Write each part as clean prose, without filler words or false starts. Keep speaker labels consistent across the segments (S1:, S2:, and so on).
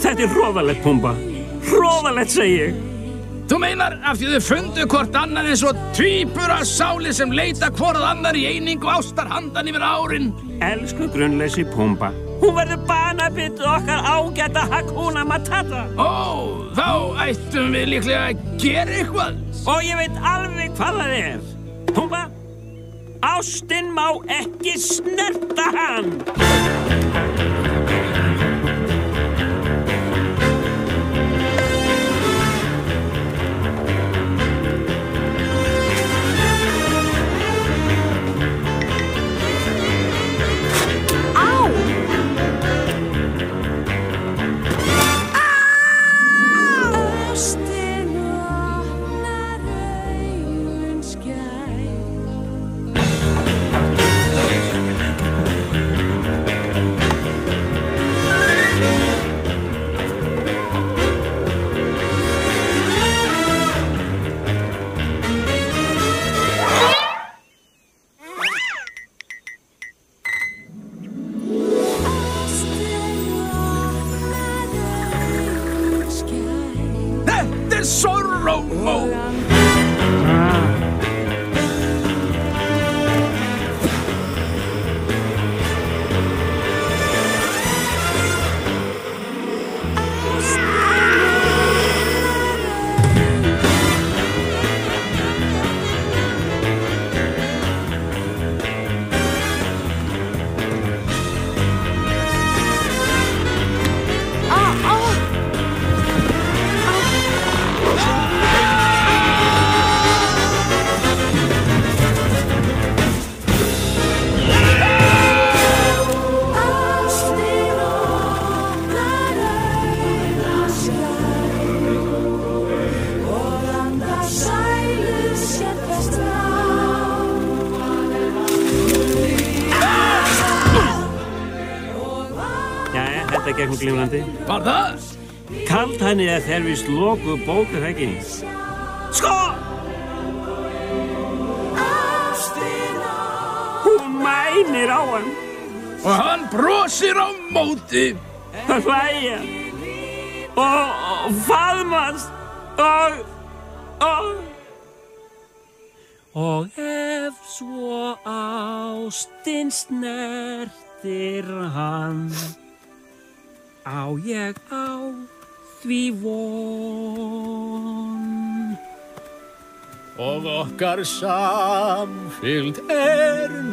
S1: Þetta hróðalegt, Pumba. Hróðalegt, segi ég.
S2: Þú meinar af því þau fundu hvort annað eins og tvíburasálir sem leita hvorað annar í einingu ástar handan yfir árin.
S1: Elsku grunnleysi Pumba. Hún verður banabitið okkar ágæta Hakuna Matata.
S2: Ó, þá ættum við líklega að gera eitthvað.
S1: Og ég veit alveg hvað það er. Pumba, ástin má ekki snerta hann. Glimrandi.
S2: Var það?
S1: Kaldhæðni þeir víst lokuðu bókahækkin. Sko! Hún mænir á hann.
S2: Og hann brosir á móti.
S1: Það hlæja. Og faðmast. Og ef svo ástin snertir hann, á ég á því von.
S3: Og okkar samfylgd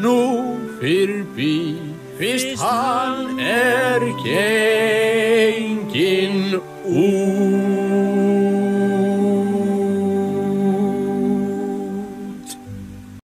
S3: nú fyrrbí, fyrst hann genginn úr.